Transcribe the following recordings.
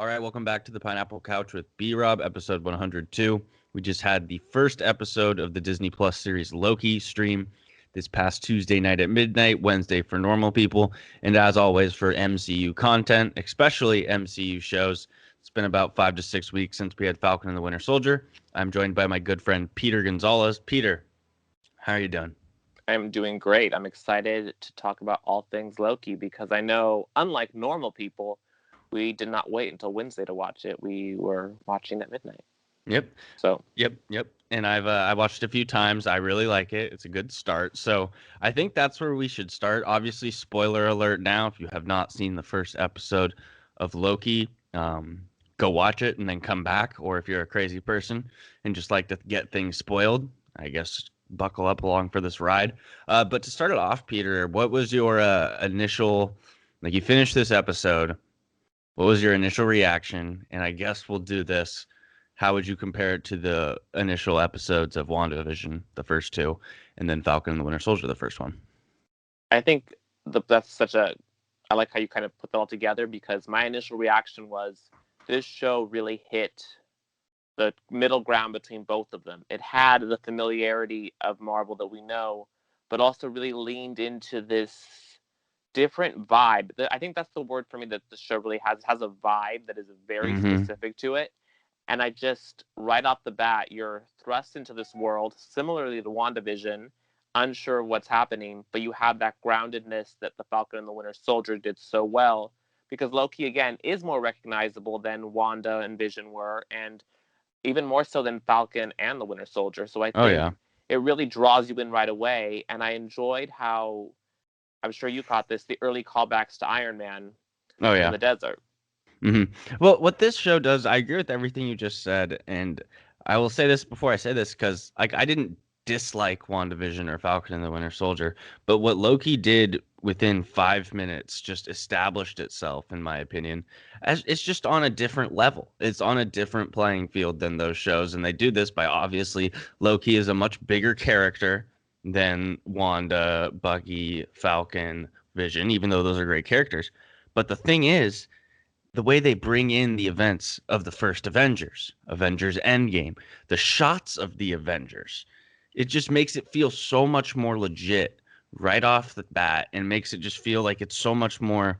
All right, welcome back to the Pineapple Couch with B-Rob, episode 102. We just had the first episode of the Disney Plus series Loki stream this past Tuesday night at midnight, Wednesday for normal people, and as always for MCU content, especially MCU shows. It's been about 5 to 6 weeks since we had Falcon and the Winter Soldier. I'm joined by my good friend Peter Gonzalez. Peter, how are you doing? I'm doing great. I'm excited to talk about all things Loki because I know, unlike normal people, we did not wait until Wednesday to watch it. We were watching at midnight. Yep. So, Yep. And I watched it a few times. I really like it. It's a good start. So I think that's where we should start. Obviously, spoiler alert now. If you have not seen the first episode of Loki, go watch it and then come back. Or if you're a crazy person and just like to get things spoiled, I guess buckle up along for this ride. But to start it off, Peter, what was your initial, like you finished this episode, what was your initial reaction? And I guess we'll do this. How would you compare it to the initial episodes of WandaVision, the first two, and then Falcon and the Winter Soldier, the first one? I think that's such a. I like how you kind of put that all together because my initial reaction was this show really hit the middle ground between both of them. It had the familiarity of Marvel that we know, but also really leaned into this different vibe. I think that's the word for me that the show really has. It has a vibe that is very Mm-hmm. specific to it. And I just, right off the bat, you're thrust into this world, similarly to WandaVision, unsure of what's happening, but you have that groundedness that the Falcon and the Winter Soldier did so well. Because Loki, again, is more recognizable than Wanda and Vision were, and even more so than Falcon and the Winter Soldier. So I Oh think yeah. it really draws you in right away. And I enjoyed how, I'm sure you caught this, the early callbacks to Iron Man Oh in yeah. the desert. Well, what this show does, I agree with everything you just said, and I will say this before I say this because like I didn't dislike WandaVision or Falcon and the Winter Soldier, but what Loki did within 5 minutes just established itself, in my opinion, as it's just on a different level. It's on a different playing field than those shows, and they do this by obviously Loki is a much bigger character than Wanda, Bucky, Falcon, Vision, even though those are great characters. But the thing is the way they bring in the events of the first Avengers, Avengers Endgame, the shots of the Avengers, it just makes it feel so much more legit right off the bat and makes it just feel like it's so much more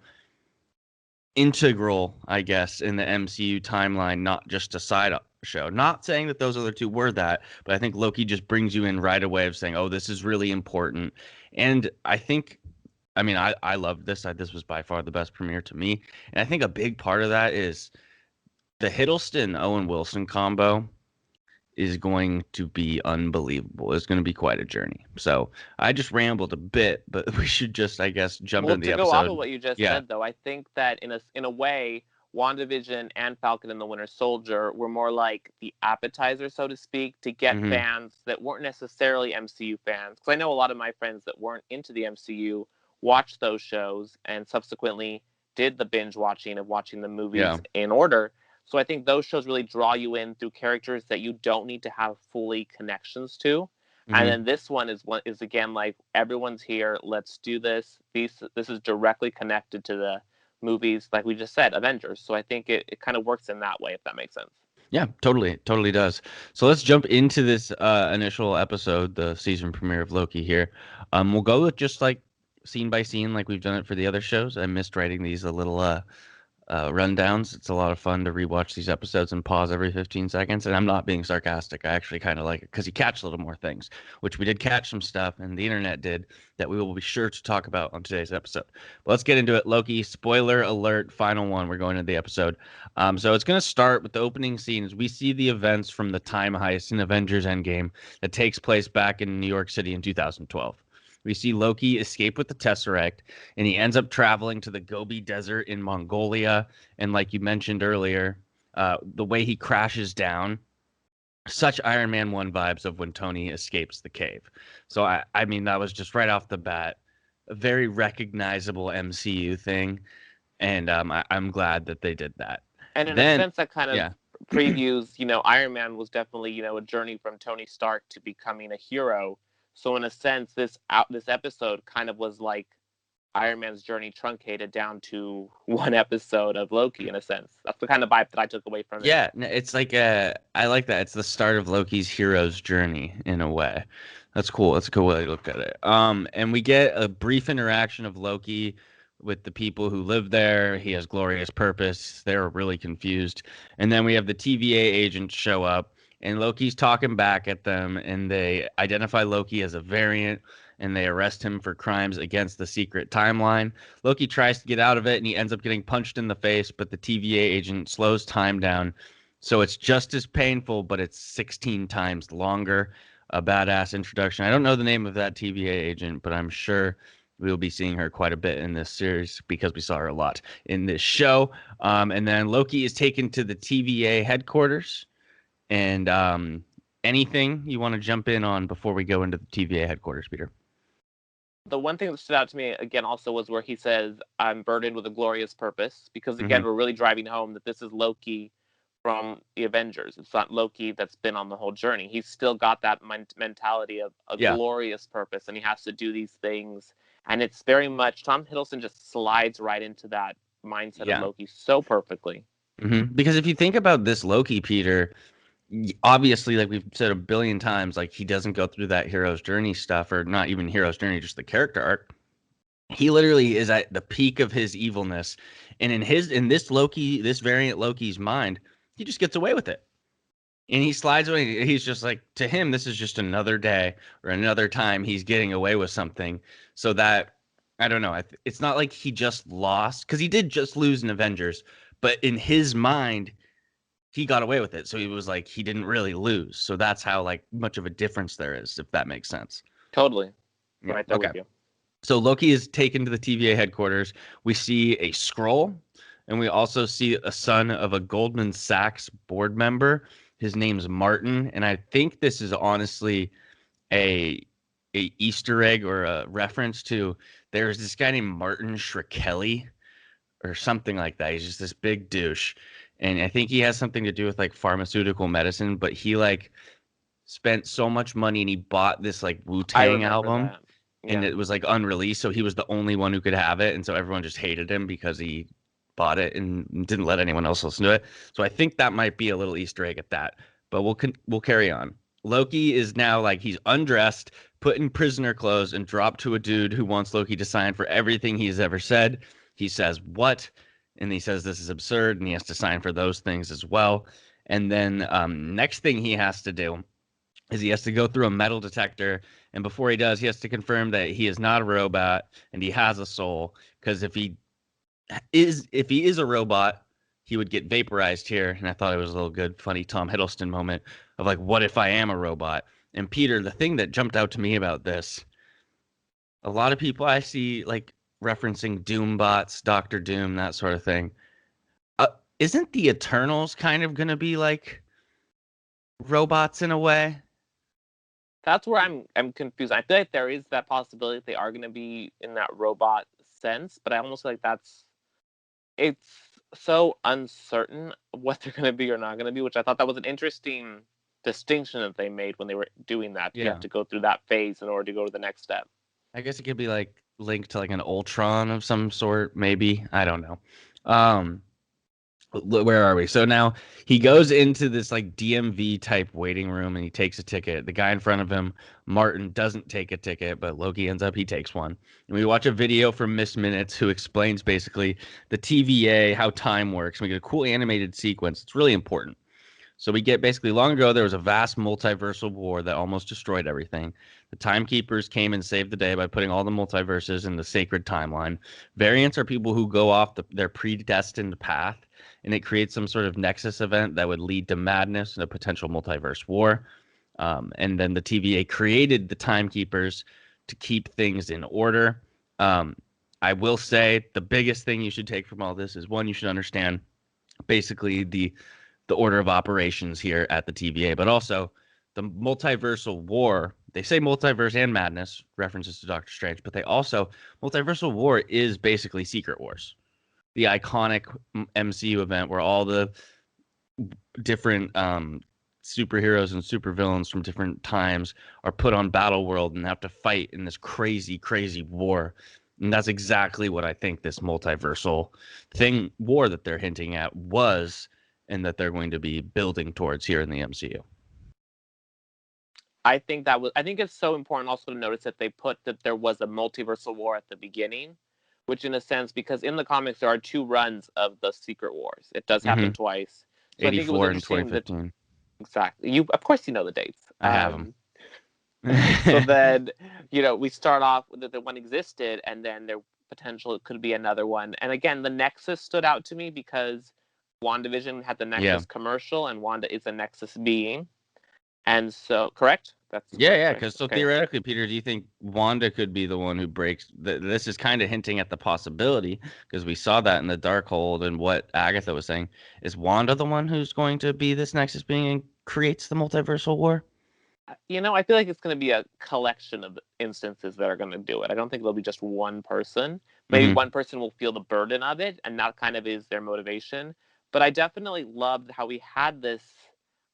integral, I guess, in the MCU timeline, not just a side show. Not saying that those other two were that, but I think Loki just brings you in right away of saying, oh, this is really important. And I loved this. This was by far the best premiere to me. And I think a big part of that is the Hiddleston Owen Wilson combo is going to be unbelievable. It's going to be quite a journey. So I just rambled a bit, but we should just, I guess, jump Well, into the to go off of episode. what you just Yeah. said, though, I think that in a way, WandaVision and Falcon and the Winter Soldier were more like the appetizer, so to speak, to get Hmm. fans that weren't necessarily MCU fans. Because I know a lot of my friends that weren't into the MCU watched those shows and subsequently did the binge watching of watching the Yeah. movies in order. So I think those shows really draw you in through characters that you don't need to have fully connections to. And Hmm. then this one is again like everyone's here. Let's do this. This is directly connected to the movies, like we just said, Avengers. So I think it kind of works in that way, if that makes sense. Yeah, totally. Totally does. So let's jump into this initial episode, the season premiere of Loki here. We'll go with just like scene by scene, like we've done it for the other shows. I missed writing these a little rundowns. It's a lot of fun to rewatch these episodes and pause every 15 seconds. And I'm not being sarcastic. I actually kind of like it because you catch a little more things, which we did catch some stuff and the internet did that we will be sure to talk about on today's episode. But let's get into it. Loki, spoiler alert, final one. We're going into the episode. So it's going to start with the opening scenes. We see the events from the time heist in Avengers Endgame that takes place back in New York City in 2012. We see Loki escape with the Tesseract, and he ends up traveling to the Gobi Desert in Mongolia. And like you mentioned earlier, the way he crashes down, such Iron Man 1 vibes of when Tony escapes the cave. So, I mean, that was just right off the bat, a very recognizable MCU thing. And I'm glad that they did that. And in a Then, sense, that kind of yeah. previews, Iron Man was definitely, a journey from Tony Stark to becoming a hero. So in a sense, this episode kind of was like Iron Man's journey truncated down to one episode of Loki, in a sense. That's the kind of vibe that I took away from it. Yeah, it's like I like that. It's the start of Loki's hero's journey in a way. That's cool. That's a cool way to look at it. And we get a brief interaction of Loki with the people who live there. He has glorious purpose. They're really confused. And then we have the TVA agents show up, and Loki's talking back at them, and they identify Loki as a variant, and they arrest him for crimes against the secret timeline. Loki tries to get out of it, and he ends up getting punched in the face, but the TVA agent slows time down. So it's just as painful, but it's 16 times longer. A badass introduction. I don't know the name of that TVA agent, but I'm sure we'll be seeing her quite a bit in this series because we saw her a lot in this show. And then Loki is taken to the TVA headquarters. And anything you want to jump in on before we go into the TVA headquarters, Peter? The one thing that stood out to me again also was where he says, "I'm burdened with a glorious purpose," because again, we're really driving home that this is Loki from the Avengers. It's not Loki that's been on the whole journey. He's still got that mentality of a glorious purpose, and he has to do these things. And it's very much Tom Hiddleston just slides right into that mindset of Loki so perfectly. Because if you think about this Loki, Peter, obviously, like we've said a billion times, like he doesn't go through that hero's journey stuff, or not even hero's journey, just the character arc. He literally is at the peak of his evilness, and in this Loki, this variant Loki's mind, he just gets away with it, and he slides away. He's just like, to him, this is just another day or another time he's getting away with something. So that, I don't know, it's not like he just lost, because he did just lose in Avengers, but in his mind, he got away with it. So he was like, he didn't really lose. So that's how like much of a difference there is, if that makes sense. Totally. Yeah. Right there with you. So Loki is taken to the TVA headquarters. We see a scroll, and we also see a son of a Goldman Sachs board member. His name's Martin, and I think this is honestly a Easter egg or a reference to, there's this guy named Martin Shkreli or something like that. He's just this big douche. And I think he has something to do with like pharmaceutical medicine, but he like spent so much money and he bought this like Wu-Tang album and it was like unreleased. So he was the only one who could have it. And so everyone just hated him because he bought it and didn't let anyone else listen to it. So I think that might be a little Easter egg at that, but we'll carry on. Loki is now like, he's undressed, put in prisoner clothes, and dropped to a dude who wants Loki to sign for everything he's ever said. He says, "What?" And he says this is absurd, and he has to sign for those things as well. And then next thing he has to do is he has to go through a metal detector, and before he does, he has to confirm that he is not a robot and he has a soul. Because if he is a robot, he would get vaporized here. And I thought it was a little good, funny Tom Hiddleston moment of like, what if I am a robot? And Peter, the thing that jumped out to me about this, a lot of people I see like referencing Doom bots, Doctor Doom, that sort of thing. Isn't the Eternals kind of going to be like robots in a way? That's where I'm confused. I feel like there is that possibility that they are going to be in that robot sense, but I almost feel like it's so uncertain what they're going to be or not going to be, which I thought that was an interesting distinction that they made when they were doing that. You have to go through that phase in order to go to the next step. I guess it could be like linked to like an Ultron of some sort, maybe. I don't know. Where are we? So now he goes into this like DMV type waiting room and he takes a ticket. The guy in front of him, Martin, doesn't take a ticket, but Loki ends up, he takes one. And we watch a video from Miss Minutes who explains basically the TVA, how time works. And we get a cool animated sequence. It's really important. So we get basically, long ago, there was a vast multiversal war that almost destroyed everything. The timekeepers came and saved the day by putting all the multiverses in the sacred timeline. Variants are people who go off their predestined path, and it creates some sort of nexus event that would lead to madness and a potential multiverse war. And then the TVA created the timekeepers to keep things in order. I will say the biggest thing you should take from all this is, one, you should understand basically the order of operations here at the TVA, but also the multiversal war. They say multiverse and madness, references to Doctor Strange, but they also, multiversal war is basically Secret Wars, the iconic MCU event where all the different superheroes and supervillains from different times are put on Battle World and have to fight in this crazy, crazy war. And that's exactly what I think this multiversal war that they're hinting at was, and that they're going to be building towards here in the MCU. I think it's so important also to notice that they put that there was a multiversal war at the beginning, which in a sense, because in the comics there are two runs of the Secret Wars. It does happen twice. So I think it was 84 and interesting that 2015. exactly. Of course you know the dates. I have them. So then, we start off with that the one existed, and then there potential it could be another one. And again, the Nexus stood out to me because WandaVision had the Nexus commercial, and Wanda is a Nexus being. And so, correct? That's correct, Yeah. right? Because so Okay. theoretically, Peter, do you think Wanda could be the one who breaks? This is kind of hinting at the possibility, because we saw that in the Darkhold, and what Agatha was saying. Is Wanda the one who's going to be this Nexus being and creates the multiversal war? I feel like it's going to be a collection of instances that are going to do it. I don't think it'll be just one person. Maybe one person will feel the burden of it, and that kind of is their motivation. But I definitely loved how we had this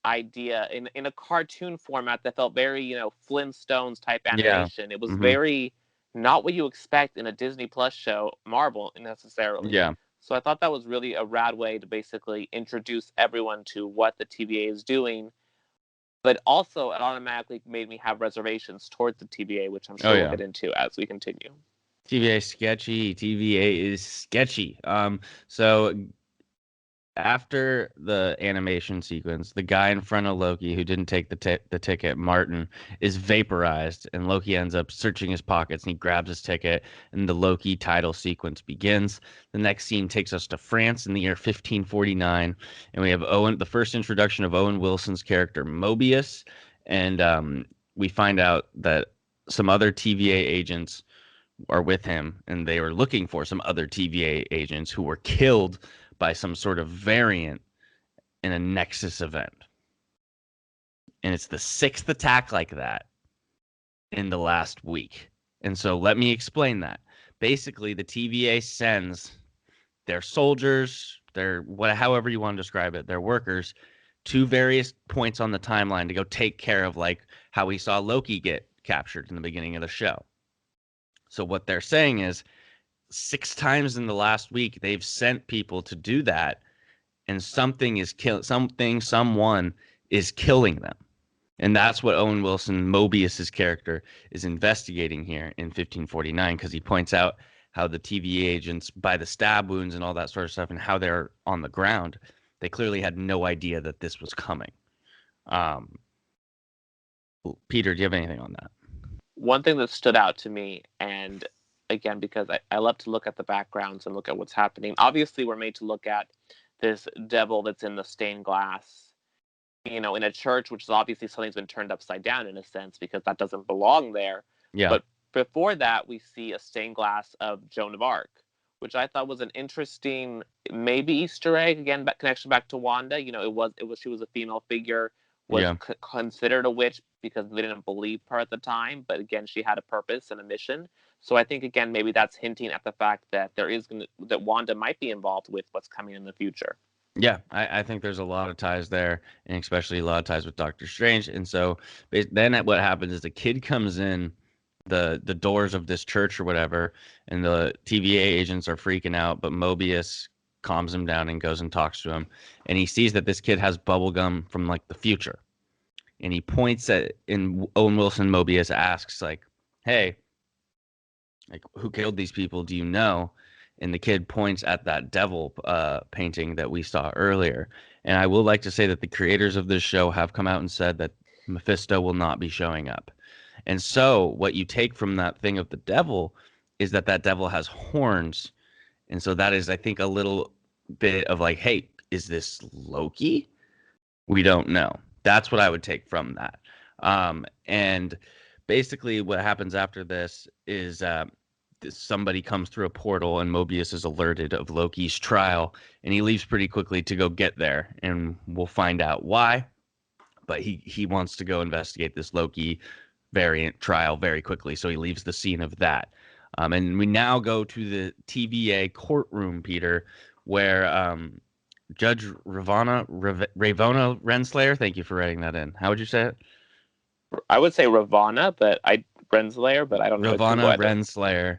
idea in a cartoon format that felt very, Flintstones type animation. It was very not what you expect in a Disney Plus show, Marvel necessarily. Yeah. So I thought that was really a rad way to basically introduce everyone to what the TVA is doing. But also, it automatically made me have reservations towards the TVA, which I'm sure we'll get into as we continue. TVA sketchy. TVA is sketchy. So after the animation sequence, the guy in front of Loki who didn't take the ticket, Martin, is vaporized, and Loki ends up searching his pockets, and he grabs his ticket, and the Loki title sequence begins. The next scene takes us to France in the year 1549, and we have the first introduction of Owen Wilson's character Mobius, and we find out that some other TVA agents are with him, and they were looking for some other TVA agents who were killed by some sort of variant in a Nexus event. And it's the 6th attack like that in the last week. And so let me explain that. Basically, the TVA sends their soldiers, however you want to describe it, their workers, to various points on the timeline to go take care of, like how we saw Loki get captured in the beginning of the show. So what they're saying is 6 times in the last week, they've sent people to do that, and someone is killing them. And that's what Owen Wilson, Mobius's character, is investigating here in 1549, because he points out how the TVA agents, by the stab wounds and all that sort of stuff, and how they're on the ground, they clearly had no idea that this was coming. Peter, do you have anything on that? One thing that stood out to me, and again, because I love to look at the backgrounds and look at what's happening. Obviously, we're made to look at this devil that's in the stained glass, in a church, which is obviously something's been turned upside down in a sense, because that doesn't belong there. Yeah. But before that, we see a stained glass of Joan of Arc, which I thought was an interesting, maybe Easter egg, again, connection back to Wanda. She was a female figure, was considered a witch because they didn't believe her at the time. But again, she had a purpose and a mission. So I think, again, maybe that's hinting at the fact that that Wanda might be involved with what's coming in the future. Yeah, I think there's a lot of ties there, and especially a lot of ties with Doctor Strange. And so then what happens is the kid comes in the doors of this church or whatever, and the TVA agents are freaking out, but Mobius calms him down and goes and talks to him, and he sees that this kid has bubble gum from like the future, and he points at, and Owen Wilson, Mobius asks, like, hey, like, who killed these people, do you know? And the kid points at that devil painting that we saw earlier. And I will like to say that the creators of this show have come out and said that Mephisto will not be showing up. And so what you take from that thing of the devil is that devil has horns. And so that is, I think, a little bit of like, hey, is this Loki? We don't know. That's what I would take from that. And basically what happens after this is somebody comes through a portal, and Mobius is alerted of Loki's trial, and he leaves pretty quickly to go get there, and we'll find out why. But he wants to go investigate this Loki variant trial very quickly, so he leaves the scene of that. And we now go to the TVA courtroom, Peter, where Judge Ravonna Renslayer, thank you for writing that in. How would you say it? I would say Ravonna, but Renslayer, but I don't know. Ravonna Renslayer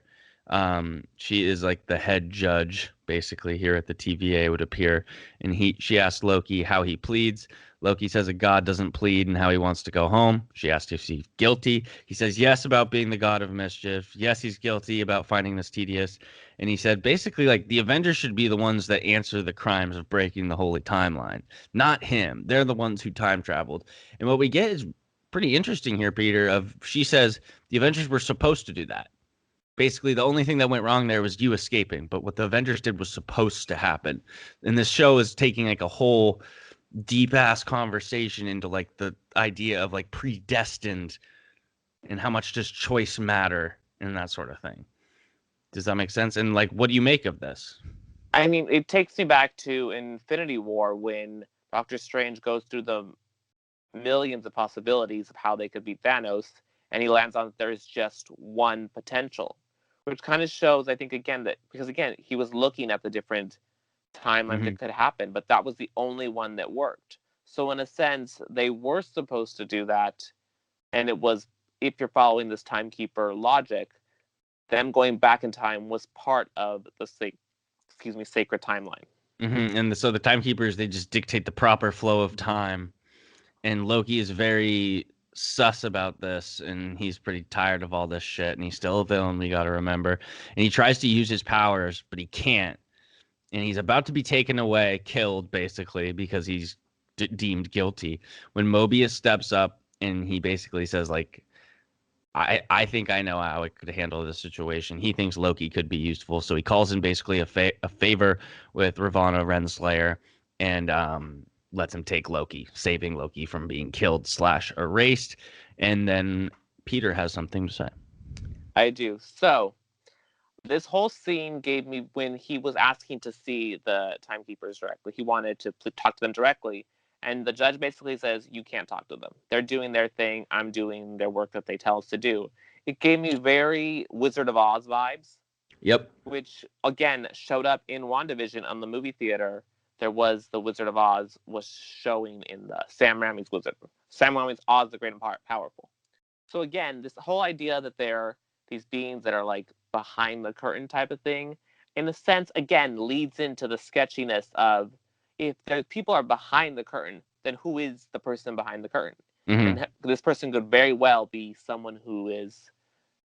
She is like the head judge basically here at the TVA would appear, and she asked Loki how he pleads. Loki says a god doesn't plead and how he wants to go home. She asked if he's guilty. He says yes about being the god of mischief. Yes, he's guilty about finding this tedious. And he said basically like the Avengers should be the ones that answer the crimes of breaking the holy timeline, not him. They're the ones who time traveled. And what we get is pretty interesting here, Peter. Of she says the Avengers were supposed to do that. Basically, the only thing that went wrong there was you escaping. But what the Avengers did was supposed to happen. And this show is taking like a whole deep ass conversation into like the idea of like predestined and how much does choice matter and that sort of thing. Does that make sense? And like, what do you make of this? I mean, it takes me back to Infinity War when Doctor Strange goes through the millions of possibilities of how they could beat Thanos, and he lands on there's just one potential, which kind of shows, I think, again, that because again, he was looking at the different timelines that could happen, but that was the only one that worked. So in a sense, they were supposed to do that, and it was, if you're following this timekeeper logic, them going back in time was part of the sacred timeline. And so the timekeepers, they just dictate the proper flow of time. And Loki is very sus about this, and he's pretty tired of all this shit. And he's still a villain, we got to remember. And he tries to use his powers, but he can't. And he's about to be taken away, killed, basically, because he's deemed guilty. When Mobius steps up and he basically says, like, I think I know how I could handle this situation. He thinks Loki could be useful, so he calls in basically a favor with Ravonna Renslayer and lets him take Loki, saving Loki from being killed / erased. And then Peter has something to say. I do. So this whole scene gave me, when he was asking to see the timekeepers directly, he wanted to talk to them directly. And the judge basically says, you can't talk to them. They're doing their thing. I'm doing their work that they tell us to do. It gave me very Wizard of Oz vibes. Yep. Which, again, showed up in WandaVision on the movie theater. There was the Wizard of Oz was showing in the Sam Raimi's Oz the Great and Powerful. So again, this whole idea that they're these beings that are like behind the curtain type of thing, in a sense, again, leads into the sketchiness of, if people are behind the curtain, then who is the person behind the curtain? And this person could very well be someone who is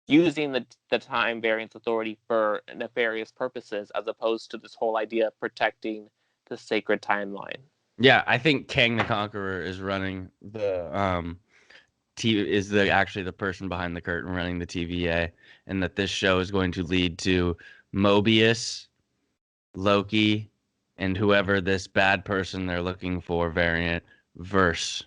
using the time variance authority for nefarious purposes, as opposed to this whole idea of protecting the sacred timeline. Yeah, I think Kang the Conqueror is running the actually the person behind the curtain running the TVA, and that this show is going to lead to Mobius, Loki, and whoever this bad person they're looking for variant verse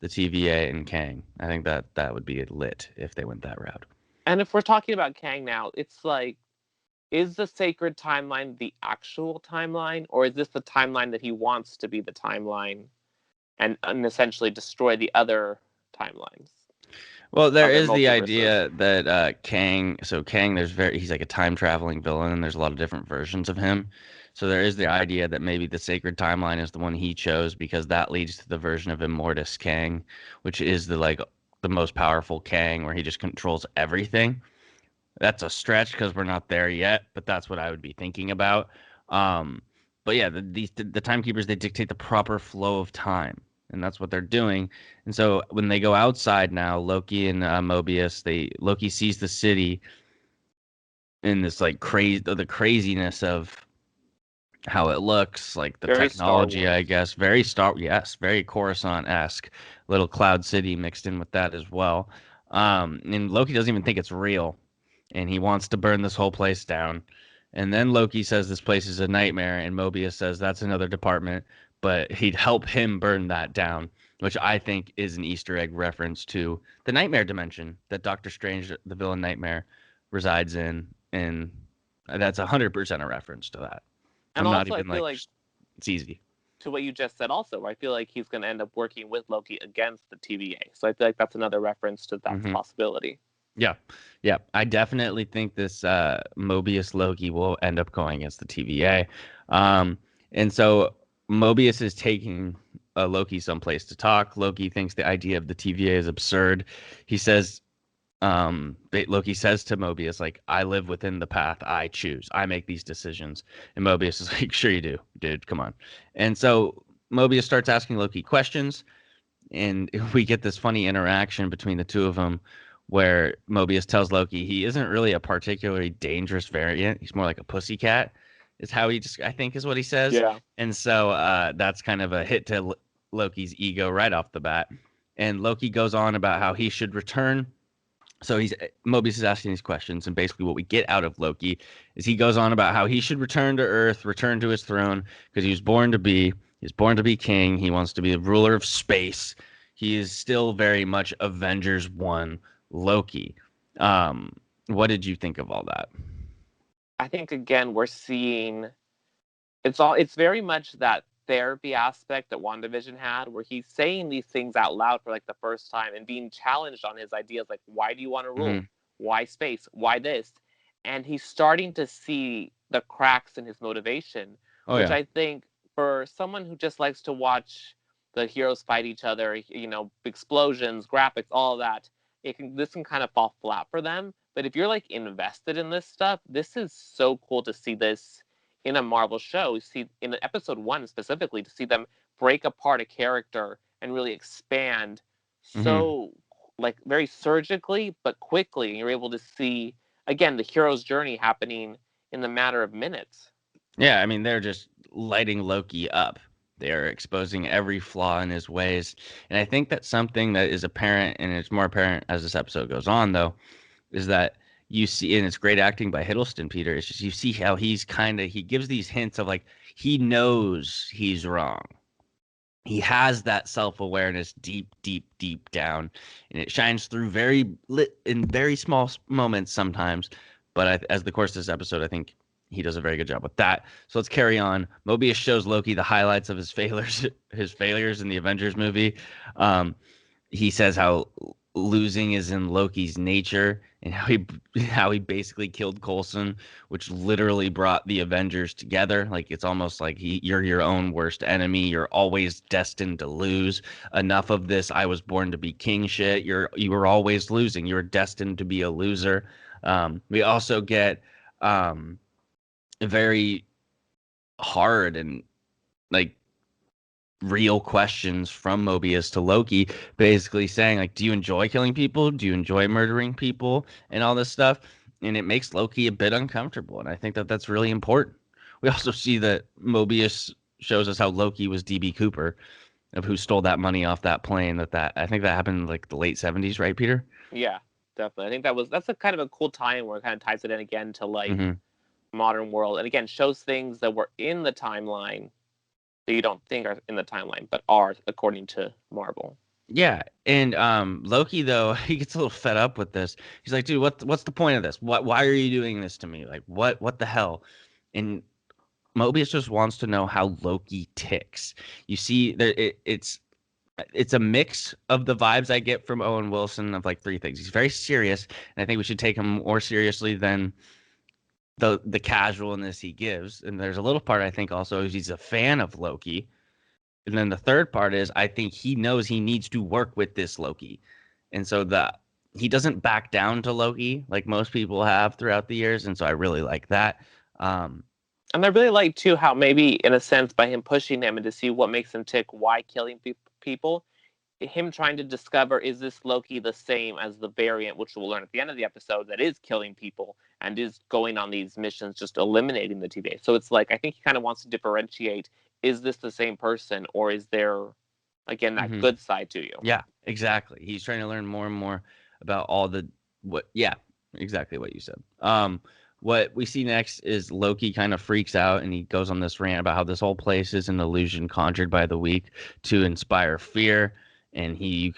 the TVA and Kang. I think that would be lit if they went that route. And if we're talking about Kang now, it's like, is the sacred timeline the actual timeline, or is this the timeline that he wants to be the timeline and essentially destroy the other timelines? Well, there is the idea that Kang, he's like a time traveling villain, and there's a lot of different versions of him. So there is the idea that maybe the sacred timeline is the one he chose because that leads to the version of Immortus Kang, which is the most powerful Kang, where he just controls everything. That's a stretch because we're not there yet, but that's what I would be thinking about. But yeah, the timekeepers, they dictate the proper flow of time, and that's what they're doing. And so when they go outside now, Loki and Mobius, Loki sees the city in this like the craziness of how it looks, like the very technology, I guess, very Coruscant-esque, little cloud city mixed in with that as well. And Loki doesn't even think it's real, and he wants to burn this whole place down. And then Loki says this place is a nightmare, and Mobius says that's another department, but he'd help him burn that down, which I think is an Easter egg reference to the nightmare dimension that Doctor Strange, the villain Nightmare, resides in, and that's 100% a reference to that. And also, I feel like it's easy. To what you just said also, I feel like he's going to end up working with Loki against the TVA. So I feel like that's another reference to that possibility. Yeah. I definitely think this Mobius Loki will end up going against the TVA. And so Mobius is taking Loki someplace to talk. Loki thinks the idea of the TVA is absurd. He says Loki says to Mobius, like, I live within the path I choose. I make these decisions. And Mobius is like, sure you do, dude. Come on. And so Mobius starts asking Loki questions, and we get this funny interaction between the two of them where Mobius tells Loki he isn't really a particularly dangerous variant. He's more like a pussycat, is how he just, I think, is what he says. Yeah. And so that's kind of a hit to Loki's ego right off the bat. And Loki goes on about how he should return. So Mobius is asking these questions, and basically what we get out of Loki is he goes on about how he should return to Earth, return to his throne, because he's born to be king. He wants to be the ruler of space. He is still very much Avengers One Loki. What did you think of all that? I think again we're seeing it's very much that therapy aspect that WandaVision had, where he's saying these things out loud for like the first time and being challenged on his ideas, like, why do you want to rule? Mm-hmm. Why space? Why this? And he's starting to see the cracks in his motivation, Oh which yeah. I think for someone who just likes to watch the heroes fight each other, explosions, graphics, all of that, this can kind of fall flat for them. But if you're like invested in this stuff, this is so cool to see this in a Marvel show. See in episode 1 specifically, to see them break apart a character and really expand Mm-hmm. so like very surgically but quickly, and you're able to see again the hero's journey happening in the matter of minutes. Yeah, I mean, they're just lighting Loki up. They're exposing every flaw in his ways. And I think that's something that is apparent, and it's more apparent as this episode goes on, though, is that you see, and it's great acting by Hiddleston, Peter. It's just you see how he gives these hints of like, he knows he's wrong. He has that self-awareness deep, deep, deep down, and it shines through in very small moments sometimes. But as the course of this episode, I think he does a very good job with that. So let's carry on. Mobius shows Loki the highlights of his failures, his failures in the Avengers movie. Um, he says how losing is in Loki's nature, and how he basically killed Coulson, which literally brought the Avengers together. Like it's almost like you're your own worst enemy. You're always destined to lose. Enough of this I was born to be king shit. You were always losing. You were destined to be a loser. We also get a very hard and like real questions from Mobius to Loki, basically saying like, "Do you enjoy killing people? Do you enjoy murdering people?" and all this stuff. And it makes Loki a bit uncomfortable, and I think that that's really important. We also see that Mobius shows us how Loki was DB Cooper, of who stole that money off that plane. That I think that happened in like the late 70s, right, Peter? Yeah, definitely. I think that's a kind of a cool tie-in where it kind of ties it in again to like Mm-hmm. modern world, and again shows things that were in the timeline that you don't think are in the timeline, but are according to Marvel. Yeah, and Loki though he gets a little fed up with this. He's like, "Dude, what's the point of this? Why are you doing this to me? Like, what the hell?" And Mobius just wants to know how Loki ticks. You see, it's a mix of the vibes I get from Owen Wilson of like three things. He's very serious, and I think we should take him more seriously than the casualness he gives. And there's a little part I think also is he's a fan of Loki. And then the third part is I think he knows he needs to work with this Loki. And so he doesn't back down to Loki like most people have throughout the years. And so I really like that. Um, And I really like too how maybe in a sense by him pushing him and to see what makes him tick, why killing people, him trying to discover is this Loki the same as the variant, which we'll learn at the end of the episode, that is killing people and is going on these missions, just eliminating the TVA. So it's like I think he kind of wants to differentiate: is this the same person, or is there again that mhm. good side to you? Yeah, exactly. He's trying to learn more and more about all the what. Yeah, exactly what you said. What we see next is Loki kind of freaks out and he goes on this rant about how this whole place is an illusion conjured by the weak to inspire fear. And you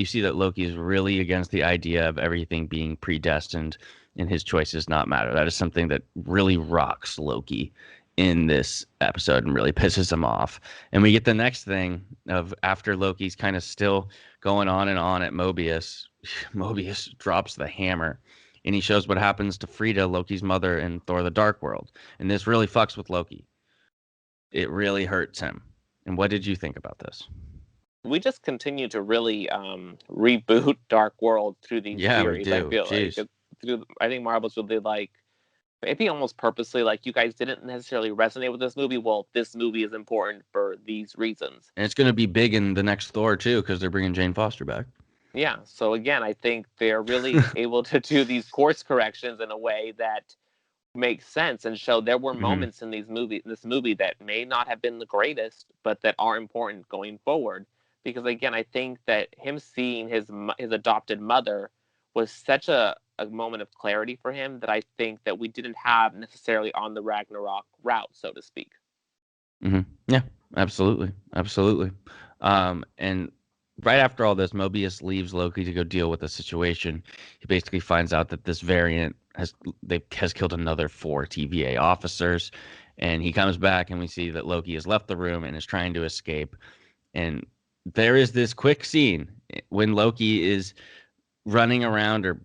see that Loki is really against the idea of everything being predestined and his choices not matter. That is something that really rocks Loki in this episode and really pisses him off. And we get the next thing of after Loki's kind of still going on at Mobius, Mobius drops the hammer and he shows what happens to Frida, Loki's mother, in Thor the Dark World. And this really fucks with Loki. It really hurts him. And what did you think about this? we just continue to really reboot Dark World through these Yeah, we series. I do. feel like Jeez. I think Marvel's really like maybe almost purposely like you guys didn't necessarily resonate with this movie. Well, this movie is important for these reasons. And it's going to be big in the next Thor too, because they're bringing Jane Foster back. Yeah. So again, I think they're really able to do these course corrections in a way that makes sense and show there were Hmm. moments in this movie that may not have been the greatest, but that are important going forward. Because again, I think that him seeing his adopted mother was such a moment of clarity for him that I think that we didn't have necessarily on the Ragnarok route, so to speak. Hmm. Yeah, absolutely, absolutely. And right after all this, Mobius leaves Loki to go deal with the situation. He basically finds out that this variant has killed another 4 TVA officers, and he comes back, and we see that Loki has left the room and is trying to escape. And there is this quick scene when Loki is running around or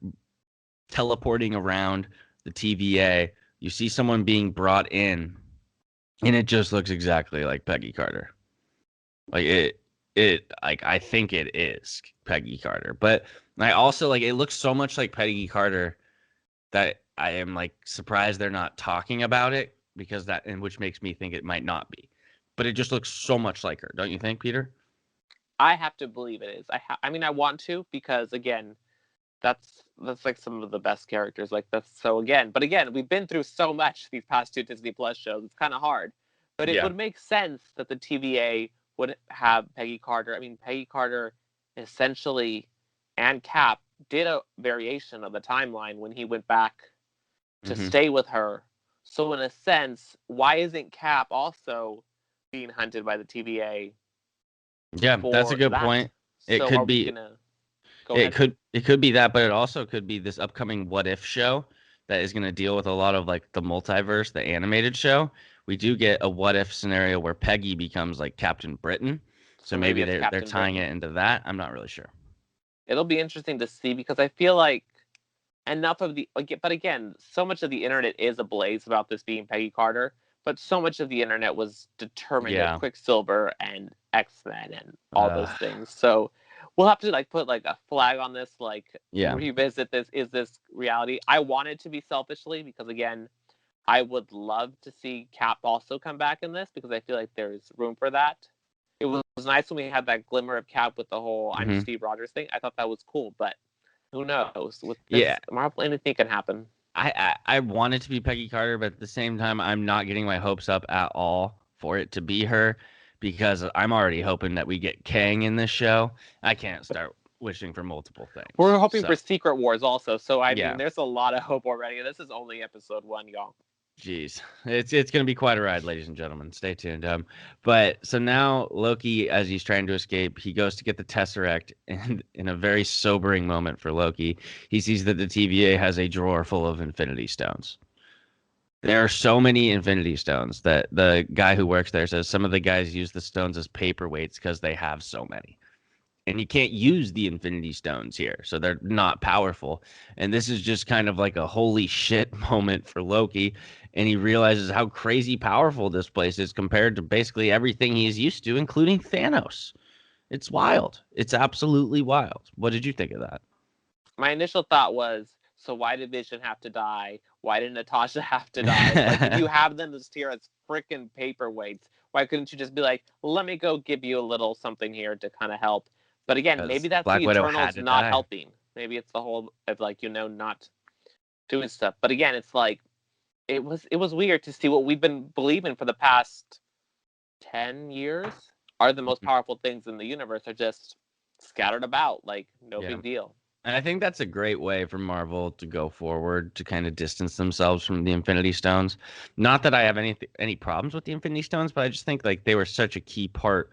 teleporting around the TVA. You see someone being brought in, and it just looks exactly like Peggy Carter. Like like I think it is Peggy Carter, but I also like it looks so much like Peggy Carter that I am like surprised they're not talking about it because and which makes me think it might not be. But it just looks so much like her, don't you think, Peter? I have to believe it is. I mean, I want to because again, that's like some of the best characters like this. So again, but again, we've been through so much these past two Disney Plus shows. It's kind of hard, but it Yeah. would make sense that the TVA would have Peggy Carter. I mean, Peggy Carter essentially and Cap did a variation of the timeline when he went back to Hmm. stay with her. So in a sense, why isn't Cap also being hunted by the TVA Yeah, that's a for good that? point. It So are could we be gonna go ahead? it could be that, but it also could be this upcoming What If show that is going to deal with a lot of like the multiverse, the animated show. We do get a what if scenario where Peggy becomes like Captain Britain. So So maybe maybe it's they're Captain tying Britain. it into that. I'm not really sure. It'll be interesting to see because I feel like enough of the but again, so much of the internet is ablaze about this being Peggy Carter, but so much of the internet was determined of Yeah. Quicksilver and X-Men and all those Uh, things. So we'll have to like put like a flag on this, like yeah. revisit this. Is this reality? I want it to be selfishly because again, I would love to see Cap also come back in this because I feel like there's room for that. It was nice when we had that glimmer of Cap with the whole "I'm Hmm. Steve Rogers" thing. I thought that was cool, but who knows? With Yeah. this Marvel, anything can happen. I want it to be Peggy Carter, but at the same time, I'm not getting my hopes up at all for it to be her because I'm already hoping that we get Kang in this show. I can't start wishing for multiple We're things. hoping So, for Secret Wars also. So I mean, yeah. there's a lot of hope already. This is only episode 1, y'all. Jeez, it's gonna be quite a ride, ladies and gentlemen. Stay tuned. But so now Loki, as he's trying to escape, he goes to get the Tesseract, and in a very sobering moment for Loki, he sees that the TVA has a drawer full of Infinity Stones. There are so many Infinity Stones that the guy who works there says some of the guys use the stones as paperweights because they have so many. And you can't use the Infinity Stones here, so they're not powerful. And this is just kind of like a holy shit moment for Loki, and he realizes how crazy powerful this place is compared to basically everything he's used to, including Thanos. It's wild. It's absolutely wild. What did you think of that? My initial thought was, so why did Vision have to die? Why did Natasha have to die? Like, if you have them as here as freaking paperweights, why couldn't you just be like, let me go give you a little something here to kind of help? But again, maybe Because that's Black the Widow had Eternals to not die. helping. Maybe it's the whole of like not doing stuff. But again, it's like it was weird to see what we've been believing for the past 10 years are the most powerful things in the universe are just scattered about, like no Yeah. big deal. And I think that's a great way for Marvel to go forward to kind of distance themselves from the Infinity Stones. Not that I have any problems with the Infinity Stones, but I just think like they were such a key part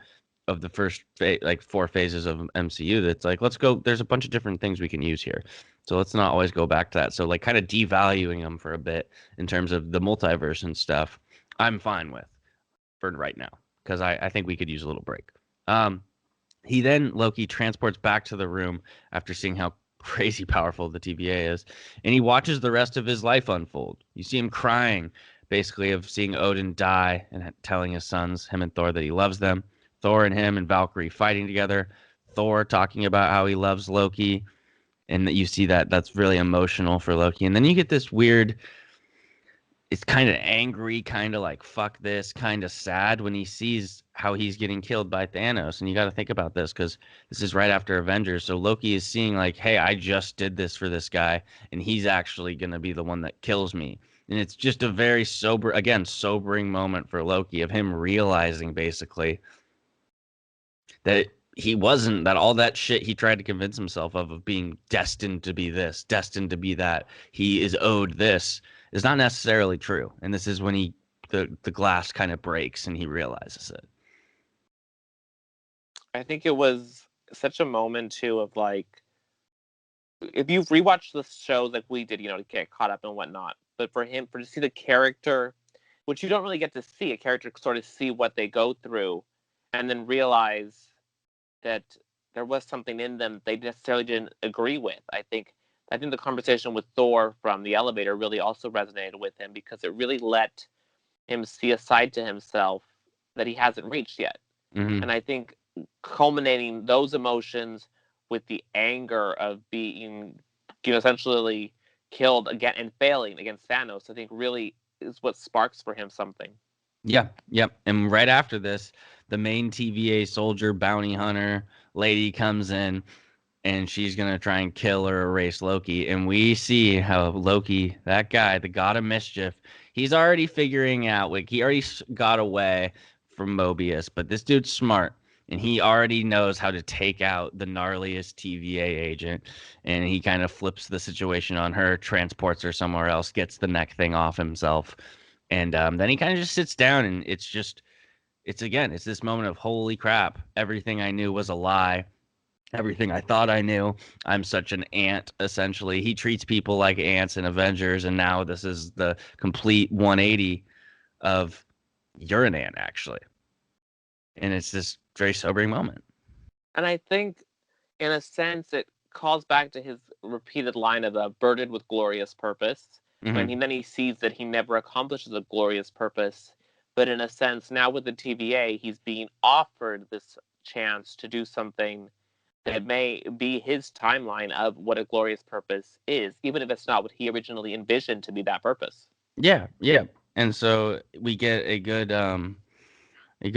of the first like 4 phases of MCU that's like let's go. There's a bunch of different things we can use here, so let's not always go back to that. So like kind of devaluing them for a bit in terms of the multiverse and stuff, I'm fine with for right now because I think we could use a little break. Um, he then Loki transports back to the room after seeing how crazy powerful the TVA is, and he watches the rest of his life unfold. You see him crying, basically, of seeing Odin die and telling his sons, him and Thor, that he loves them. Thor and him and Valkyrie fighting together. Thor talking about how he loves Loki, and that you see that that's really emotional for Loki. And then you get this weird, it's kind of angry, kind of like fuck this, kind of sad when he sees how he's getting killed by Thanos. And you got to think about this because this is right after Avengers. So Loki is seeing like, hey, I just did this for this guy, and he's actually gonna be the one that kills me. And it's just a very sobering moment for Loki of him realizing basically that he wasn't that all that shit he tried to convince himself of being destined to be this, destined to be that, he is owed this, is not necessarily true. And this is when the glass kind of breaks and he realizes it. I think it was such a moment too of like, if you've rewatched the shows like we did, to get caught up and whatnot, but for him, to see the character, which you don't really get to see, a character sort of see what they go through, and then realize that there was something in them they necessarily didn't agree with. I think the conversation with Thor from the elevator really also resonated with him because it really let him see a side to himself that he hasn't reached yet. Mm-hmm. And I think culminating those emotions with the anger of being, essentially killed again and failing against Thanos, I think really is what sparks for him something. Yeah, yep. And right after this, the main TVA soldier bounty hunter lady comes in and she's gonna try and kill or erase Loki. And we see how Loki, that guy, the god of mischief, he's already figuring out, like, he already got away from Mobius, but this dude's smart and he already knows how to take out the gnarliest TVA agent. And he kind of flips the situation on her, transports her somewhere else, gets the neck thing off himself. And then he kind of just sits down and it's this moment of holy crap, everything I knew was a lie, everything I thought I knew. I'm such an ant, essentially. He treats people like ants in Avengers, and now this is the complete 180 of you're an ant, actually. And it's this very sobering moment. And I think, in a sense, it calls back to his repeated line of burdened with glorious purpose. Mm-hmm. Then he sees that he never accomplishes a glorious purpose. But in a sense, now with the TVA, he's being offered this chance to do something that may be his timeline of what a glorious purpose is, even if it's not what he originally envisioned to be that purpose. Yeah, yeah. And so we get a good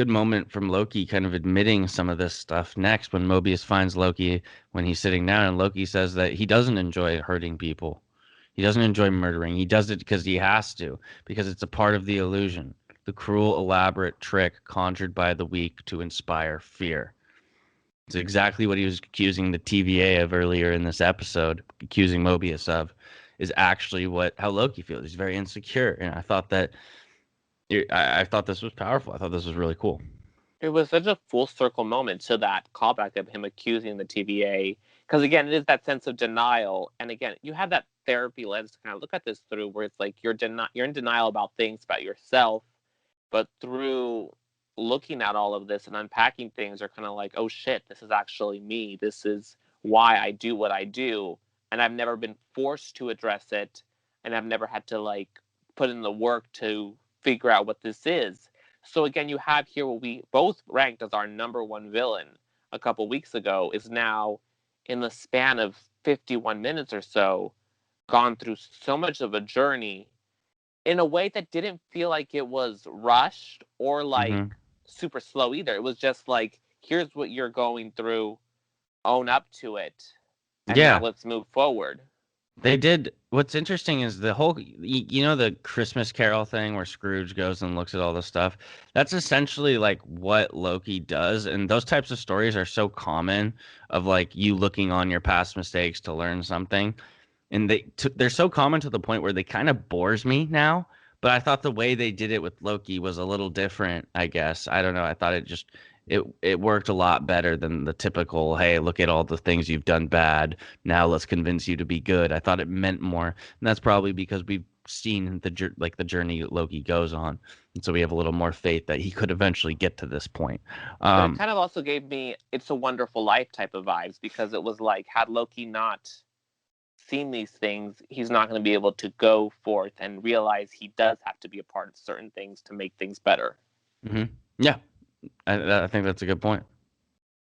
moment from Loki kind of admitting some of this stuff next when Mobius finds Loki when he's sitting down and Loki says that he doesn't enjoy hurting people. He doesn't enjoy murdering. He does it because he has to, because it's a part of the illusion, the cruel, elaborate trick conjured by the weak to inspire fear. It's exactly what he was accusing the TVA of earlier in this episode, accusing Mobius of, is actually how Loki feels. He's very insecure, and I thought this was powerful. I thought this was really cool. It was such a full circle moment to that callback of him accusing the TVA. Because again, it is that sense of denial. And again, you have that therapy lens to kind of look at this through where it's like you're in denial about things about yourself. But through looking at all of this and unpacking things, are kind of like, oh shit, this is actually me. This is why I do what I do. And I've never been forced to address it. And I've never had to like put in the work to figure out what this is. So again, you have here what we both ranked as our number one villain a couple weeks ago is now, in the span of 51 minutes or so, gone through so much of a journey in a way that didn't feel like it was rushed or like super slow either. It was just like, here's what you're going through, own up to it, and now Yeah, let's move forward. they did. What's interesting is the whole, the Christmas Carol thing where Scrooge goes and looks at all this stuff. That's essentially like what Loki does. And those types of stories are so common of like you looking on your past mistakes to learn something. And they're so common to the point where they kind of bores me now. But I thought the way they did it with Loki was a little different, I guess. I don't know. I thought it worked a lot better than the typical, hey, look at all the things you've done bad. Now let's convince you to be good. I thought it meant more. And that's probably because we've seen the journey Loki goes on. And so we have a little more faith that he could eventually get to this point. But it kind of also gave me It's a Wonderful Life type of vibes, because it was like, had Loki not seen these things, he's not going to be able to go forth and realize he does have to be a part of certain things to make things better. Mm-hmm. Yeah. I think that's a good point.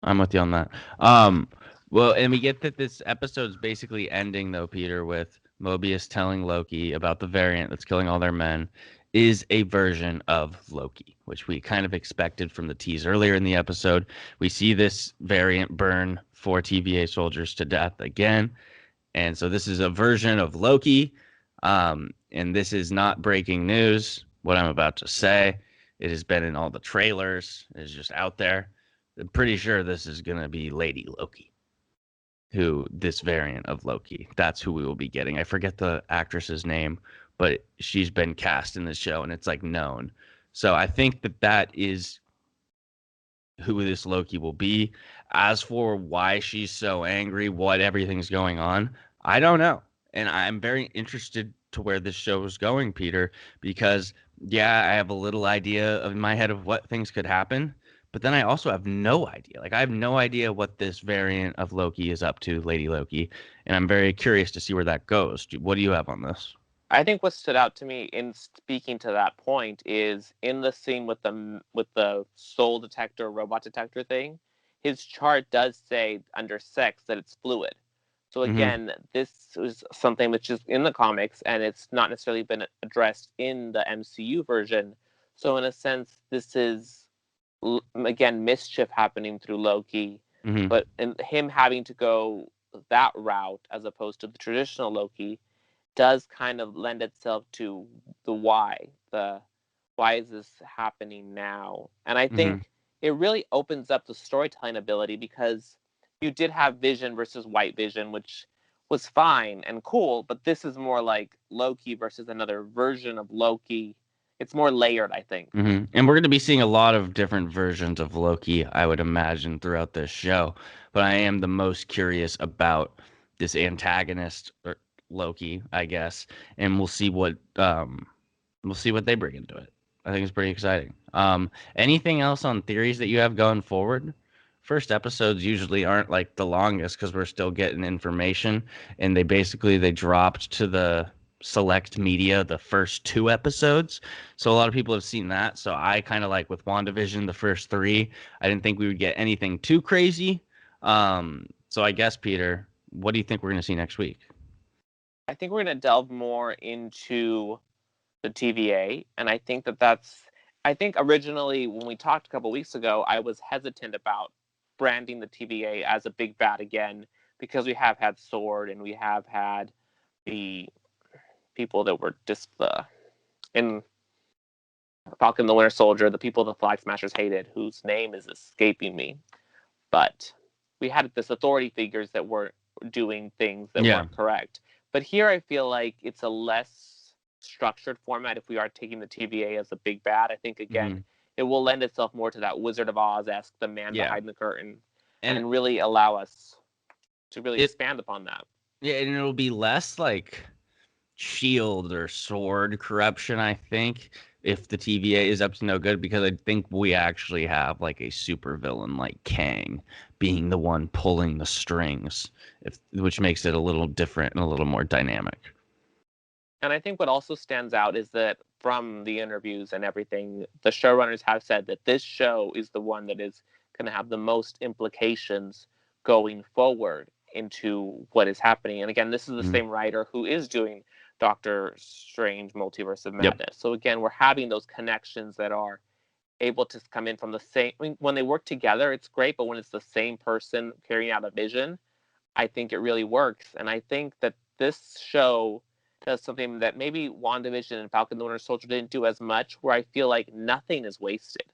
I'm with you on that. Um, well, and we get that this episode's basically ending though, Peter, with Mobius telling Loki about the variant that's killing all their men is a version of Loki, which we kind of expected from the tease earlier in the episode. We see this variant burn four TVA soldiers to death again. And so this is a version of Loki. And this is not breaking news, what I'm about to say. It has been in all the trailers, it's just out there. I'm pretty sure this is going to be Lady Loki, who this variant of Loki. That's who we will be getting. I forget the actress's name, but she's been cast in this show and it's like known. So I think that that is who this Loki will be. As for why she's so angry, what everything's going on, I don't know. And I'm very interested to where this show is going, Peter, because yeah, I have a little idea in my head of what things could happen, but then I also have no idea. Like I have no idea what this variant of Loki is up to, Lady Loki, and I'm very curious to see where that goes. What do you have on this? I think what stood out to me in speaking to that point is in the scene with the soul detector, robot detector thing, his chart does say under sex that it's fluid. So Mm-hmm. again, this is something which is in the comics and it's not necessarily been addressed in the MCU version. So in a sense, this is again mischief happening through Loki, Mm-hmm. but in him having to go that route as opposed to the traditional Loki does kind of lend itself to the why is this happening now? And I Mm-hmm. think it really opens up the storytelling ability because you did have Vision versus White Vision, which was fine and cool, but this is more like Loki versus another version of Loki. It's more layered, I think. And we're going to be seeing a lot of different versions of Loki, I would imagine, throughout this show. But I am the most curious about this antagonist or Loki, I guess, and we'll see what they bring into it. I think it's pretty exciting. Anything else on theories that you have going forward? First episodes usually aren't like the longest because we're still getting information, and they dropped to the select media the first two episodes, so a lot of people have seen that. So I kind of like with WandaVision the first three. I didn't think we would get anything too crazy. So I guess Peter, what do you think we're gonna see next week? I think we're going to delve more into the TVA, and I think that's. I think originally when we talked a couple weeks ago, I was hesitant about branding the TVA as a big bad again because we have had Sword and we have had the people that were just in Falcon the Winter Soldier, the people the Flag Smashers hated, whose name is escaping me. But we had this authority figures that were doing things that Yeah. weren't correct. But here I feel like it's a less structured format if we are taking the TVA as a big bad. I think Hmm. again it will lend itself more to that Wizard of Oz esque, the man Yeah. behind the curtain, And and really allow us to really it expand upon that. yeah, and it'll be less like shield or sword corruption, I think, if the TVA is up to no good, because I think we actually have like a super villain like Kang being the one pulling the strings, if which makes it a little different and a little more dynamic. And I think what also stands out is that from the interviews and everything, the showrunners have said that this show is the one that is going to have the most implications going forward into what is happening. And again, this is the Hmm. same writer who is doing Doctor Strange Multiverse of Yep. Madness. So again, we're having those connections that are able to come in from the same. I mean, when they work together, it's great, but when it's the same person carrying out a vision, I think it really works. And I think that this show does something that maybe WandaVision and Falcon the Winter Soldier didn't do as much, where I feel like nothing is wasted.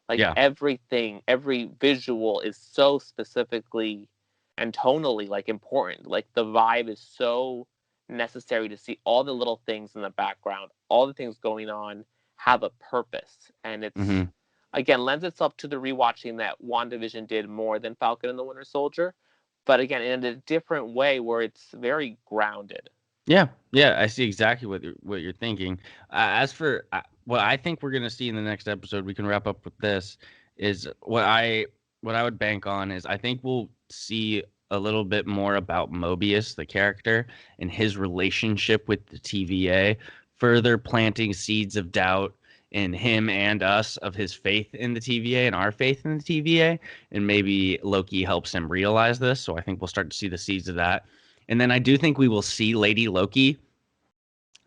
Like Yeah. everything, every visual is so specifically and tonally like important. Like the vibe is so necessary to see all the little things in the background, all the things going on have a purpose. And it's Hmm. again lends itself to the rewatching that WandaVision did more than Falcon and the Winter Soldier, but again in a different way where it's very grounded. Yeah, yeah, I see exactly what you're thinking. As for what I think we're gonna see in the next episode, we can wrap up with this. Is what I would bank on is I think we'll see a little bit more about Mobius, the character, and his relationship with the TVA, further planting seeds of doubt in him and us of his faith in the TVA and our faith in the TVA, and maybe Loki helps him realize this. So I think we'll start to see the seeds of that. And then I do think we will see Lady Loki.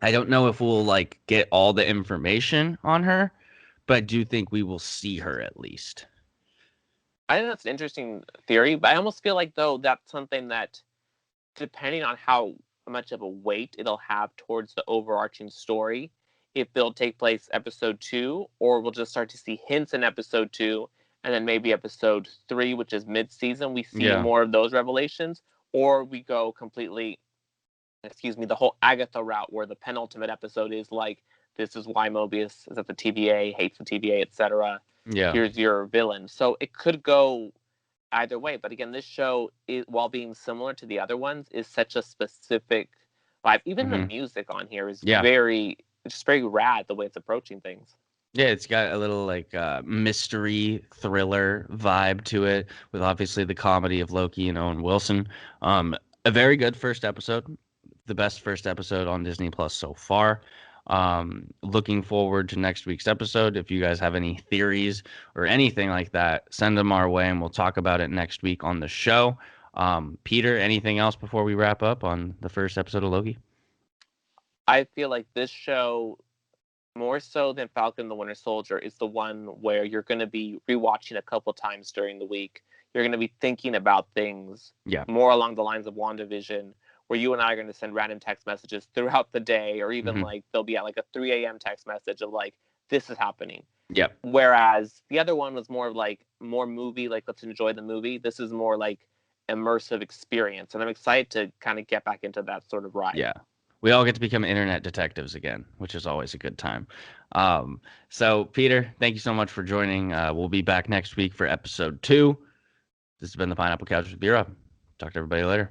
I don't know if we'll like get all the information on her, but I do think we will see her at least. I think that's an interesting theory, but I almost feel like though that's something that, depending on how much of a weight it'll have towards the overarching story, if it'll take place episode 2, or we'll just start to see hints in episode 2, and then maybe episode 3, which is mid-season, we see Yeah. more of those revelations, or we go completely, the whole Agatha route where the penultimate episode is like, this is why Mobius is at the TVA, hates the TVA, etc. Yeah. Here's your villain. So it could go either way. But again, this show, while being similar to the other ones, is such a specific vibe. Even the music on here is Yeah. just very rad the way it's approaching things. Yeah, it's got a little like mystery thriller vibe to it, with obviously the comedy of Loki and Owen Wilson. A very good first episode, the best first episode on Disney Plus so far. Looking forward to next week's episode. If you guys have any theories or anything like that, send them our way and we'll talk about it next week on the show. Peter, anything else before we wrap up on the first episode of Loki? I feel like this show, more so than Falcon and the Winter Soldier, is the one where you're going to be rewatching a couple times during the week. You're going to be thinking about things more along the lines of WandaVision, where you and I are going to send random text messages throughout the day, or even like they'll be at like a 3 a.m. text message of like, this is happening. Yeah. Whereas the other one was more of like more movie, like let's enjoy the movie. This is more like immersive experience. And I'm excited to kind of get back into that sort of ride. Yeah. We all get to become internet detectives again, which is always a good time. So, Peter, thank you so much for joining. We'll be back next week for episode 2. This has been the Pineapple Couch with B-Rob. Talk to everybody later.